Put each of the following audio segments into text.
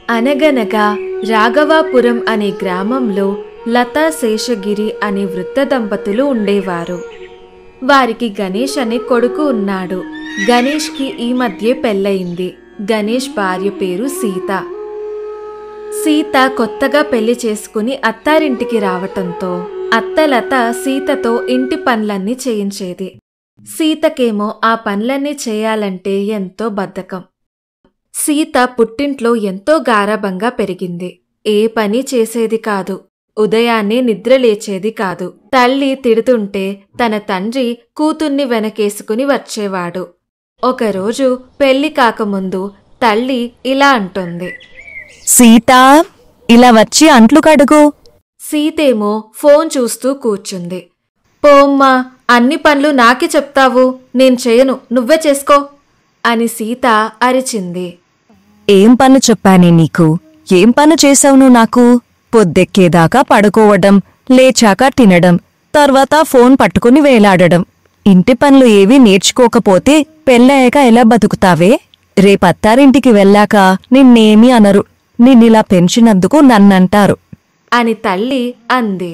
అనగనగా రాఘవాపురం అనే గ్రామంలో లతా శేషగిరి అనే వృద్ధ దంపతులు ఉండేవారు. వారికి గణేష్ అనే కొడుకు ఉన్నాడు. గణేష్కి ఈ మధ్య పెళ్ళయింది. గణేష్ భార్య పేరు సీత. సీత కొత్తగా పెళ్లి చేసుకుని అత్తారింటికి రావటంతో అత్త లత సీతతో ఇంటి పనులన్నీ చేయించేది. సీతకేమో ఆ పనులన్నీ చేయాలంటే ఎంతో బద్ధకం. సీత పుట్టింట్లో ఎంతో గారాబంగా పెరిగింది. ఏ పని చేసేది కాదు. ఉదయాన్నే నిద్రలేచేది కాదు. తల్లి తిడుతుంటే తన తండ్రి కూతుర్ని వెనకేసుకుని వచ్చేవాడు. ఒకరోజు పెళ్లి కాకముందు తల్లి ఇలా అంటుంది, సీతా, ఇలా వచ్చి అంట్లు కడుగు. సీతేమో ఫోన్ చూస్తూ కూర్చుంది. పోమ్మా, అన్ని పనులు నాకే చెప్తావు, నేను చేయను, నువ్వే చేసుకో అని సీత అరిచింది. ఏం పని చెప్పానే నీకు? ఏం పని చేశావు నువ్వు నాకు? పొద్దెక్కేదాకా పడుకోవడం, లేచాక తినడం, తర్వాత ఫోన్ పట్టుకుని వేలాడడం. ఇంటి పనులు ఏవీ నేర్చుకోకపోతే పెళ్ళయ్యాక ఎలా బతుకుతావే? రేపత్తారింటికి వెళ్ళాక నిన్నేమీ అనరు. నిన్నిలా పెంచినందుకు నన్నంటారు అని తల్లి అంది.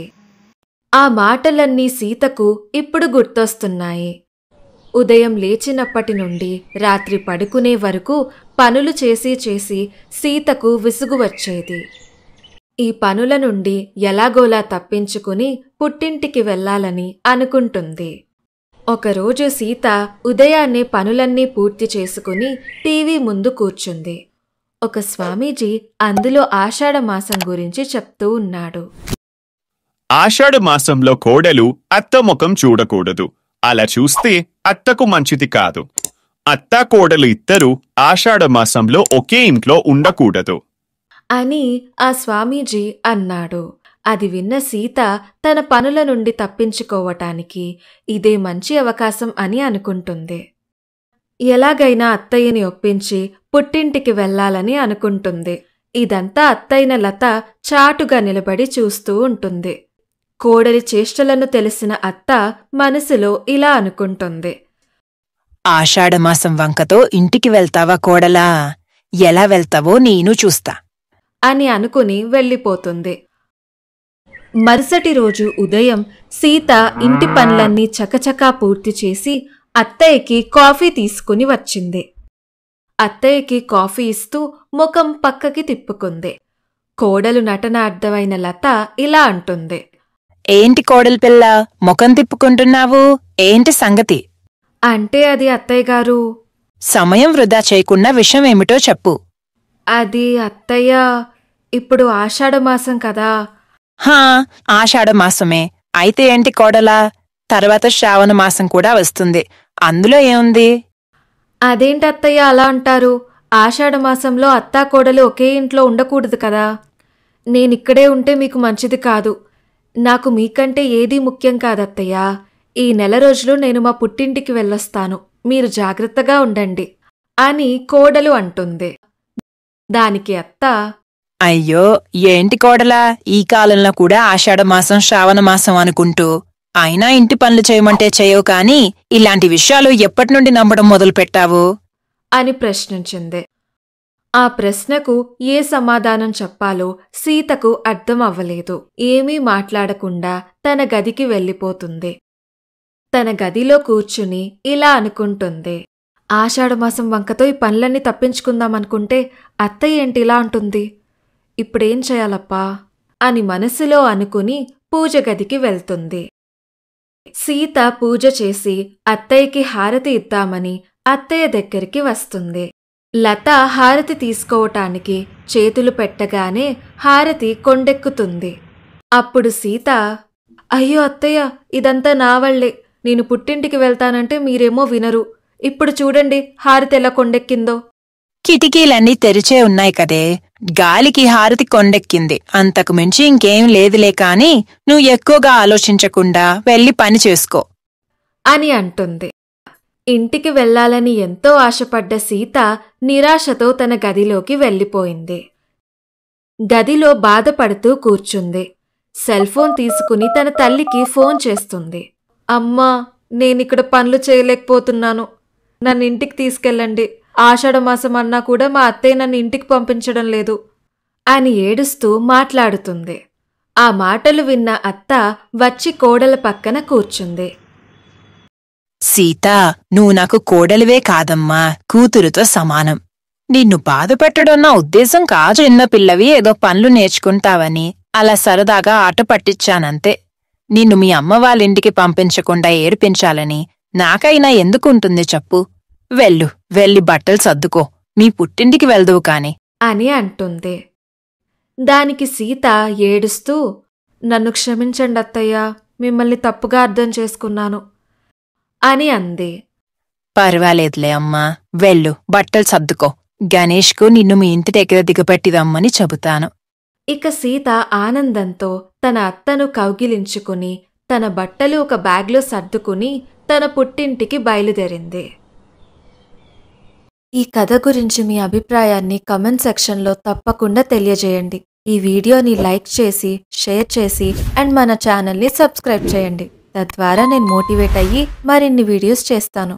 ఆ మాటలన్నీ సీతకు ఇప్పుడు గుర్తొస్తున్నాయి. ఉదయం లేచినప్పటి నుండి రాత్రి పడుకునే వరకు పనులు చేసి చేసి సీతకు విసుగు వచ్చేది. ఈ పనుల నుండి ఎలాగోలా తప్పించుకుని పుట్టింటికి వెళ్లాలని అనుకుంటుంది. ఒకరోజు సీత ఉదయాన్నే పనులన్నీ పూర్తి చేసుకుని టీవీ ముందు కూర్చుంది. ఒక స్వామీజీ అందులో ఆషాఢమాసం గురించి చెప్తూ ఉన్నాడు. ఆషాఢమాసంలో కోడలు అత్త ముఖం చూడకూడదు. అలా చూస్తే అత్తకు మంచిది కాదు. అత్త కోడలు ఇద్దరూ ఆషాఢమాసంలో ఒకే ఇంట్లో ఉండకూడదు అని ఆ స్వామీజీ అన్నాడు. అది విన్న సీత తన పనుల నుండి తప్పించుకోవటానికి ఇదే మంచి అవకాశం అని అనుకుంటుంది. ఎలాగైనా అత్తయ్యని ఒప్పించి పుట్టింటికి వెళ్లాలని అనుకుంటుంది. ఇదంతా అత్తైన లత చాటుగా నిలబడి చూస్తూ ఉంటుంది. కోడలి చేష్టలను తెలిసిన అత్త మనసులో ఇలా అనుకుంటుంది. ఆషాఢమాసం వంకతో ఇంటికి వెళ్తావా కోడలా? ఎలా వెళ్తావో నేను చూస్తా అని అనుకుని వెళ్ళిపోతుంది. మరుసటి రోజు ఉదయం సీత ఇంటి పనులన్నీ చకచకా పూర్తి చేసి అత్తయ్యకి కాఫీ తీసుకుని వచ్చింది. అత్తయ్యకి కాఫీ ఇస్తూ ముఖం పక్కకి తిప్పుకుంది. కోడలు నటన అర్థమైన లత ఇలా అంటుంది. ఏంటి కోడలి పిల్ల, ముఖం తిప్పుకుంటున్నావు? ఏంటి సంగతి? అంటే అది అత్తయ్యగారు. సమయం వృధా చేయకుండా విషయం ఏమిటో చెప్పు. అది అత్తయ్య, ఇప్పుడు ఆషాఢమాసం కదా. హా, ఆషాఢమాసమే అయితే ఏంటి కోడలా? తర్వాత శ్రావణమాసం కూడా వస్తుంది. అందులో ఏముంది? అదేంటత్తయ్య అలా అంటారు? ఆషాఢమాసంలో అత్తా కోడలు ఒకే ఇంట్లో ఉండకూడదు కదా. నేనిక్కడే ఉంటే మీకు మంచిది కాదు. నాకు మీకంటే ఏదీ ముఖ్యం కాదత్తయ్య. ఈ నెల రోజులు నేను మా పుట్టింటికి వెళ్ళొస్తాను. మీరు జాగ్రత్తగా ఉండండి అని కోడలు అంటుంది. దానికి అత్త, అయ్యో ఏంటి కోడలా, ఈ కాలంలో కూడా ఆషాఢమాసం శ్రావణమాసం అనుకుంటూ అయినా ఇంటి పనులు చేయమంటే చేయవు కాని ఇలాంటి విషయాలు ఎప్పటినుండి నమ్మడం మొదలుపెట్టావు అని ప్రశ్నించింది. ఆ ప్రశ్నకు ఏ సమాధానం చెప్పాలో సీతకు అర్థం అవ్వలేదు. ఏమీ మాట్లాడకుండా తన గదికి వెళ్ళిపోతుంది. తన గదిలో కూర్చుని ఇలా అనుకుంటుంది. ఆషాఢమాసం వంకతో ఈ పనులన్నీ తప్పించుకుందామనుకుంటే అత్తయ్య ఏంటి ఇలా అంటుంది? ఇప్పుడేం చేయాలప్పా అని మనసులో అనుకుని పూజ గదికి వెళ్తుంది. సీత పూజ చేసి అత్తయ్యకి హారతి ఇద్దామని అత్తయ్య దగ్గరికి వస్తుంది. లత హారతి తీసుకోవటానికి చేతులు పెట్టగానే హారతి కొండెక్కుతుంది. అప్పుడు సీత, అయ్యో అత్తయ్య, ఇదంతా నా వల్లే. నేను పుట్టింటికి వెళ్తానంటే మీరేమో వినరు. ఇప్పుడు చూడండి హారతి ఎలా కొండెక్కిందో. కిటికీలన్నీ తెరిచే ఉన్నాయి కదే, గాలికి హారతి కొండెక్కింది. అంతకు మించి ఇంకేం లేదులే కాని నువ్వు ఎక్కువగా ఆలోచించకుండా వెళ్ళి పని చేసుకో అని అంటుంది. ఇంటికి వెళ్లాలని ఎంతో ఆశపడ్డ సీత నిరాశతో తన గదిలోకి వెళ్ళిపోయింది. గదిలో బాధపడుతూ కూర్చుంది. సెల్ఫోన్ తీసుకుని తన తల్లికి ఫోన్ చేస్తుంది. అమ్మా, నేనిక్కడ పనులు చేయలేకపోతున్నాను. నన్ను ఇంటికి తీసుకెళ్ళండి. ఆషాఢమాసం అన్నా కూడా మా అత్తయ్య నన్ను ఇంటికి పంపించడం లేదు. అని ఏడుస్తూ మాట్లాడుతుంది. ఆ మాటలు విన్న అత్త వచ్చి కోడల పక్కన కూర్చుంది. సీత, నువ్వు నాకు కోడలివే కాదమ్మా, కూతురుతో సమానం. నిన్ను బాధ పెట్టడం నా ఉద్దేశం కాదు. చిన్న పిల్లవి ఏదో పనులు నేర్చుకుంటావని అలా సరదాగా ఆట పట్టించానంతే. నిన్ను మీ అమ్మ వాళ్ళింటికి పంపించకుండా ఏడిపించాలని నాకైనా ఎందుకుంటుంది చెప్పు. వెళ్ళి బట్టలు సర్దుకో, మీ పుట్టింటికి వెళ్దువు కాని అని అంటుంది. దానికి సీత ఏడుస్తూ, నన్ను క్షమించండి అత్తయ్యా, మిమ్మల్ని తప్పుగా అర్థం చేసుకున్నాను అని అంది. పర్వాలేదులే అమ్మా, బట్టలు సర్దుకో. గణేష్కు నిన్ను మీ ఇంటి దగ్గర దిగబెట్టిదమ్మని చెబుతాను. ఇక సీత ఆనందంతో తన అత్తను కౌగిలించుకుని తన బట్టలు ఒక బ్యాగ్లో సర్దుకుని తన పుట్టింటికి బయలుదేరింది. ఈ కథ గురించి మీ అభిప్రాయాన్ని కామెంట్ సెక్షన్లో తప్పకుండా తెలియజేయండి. ఈ వీడియోని లైక్ చేసి, షేర్ చేసి అండ్ మన ఛానల్ని సబ్స్క్రైబ్ చేయండి. తద్వారా నేను మోటివేట్ అయ్యి మరిన్ని వీడియోస్ చేస్తాను.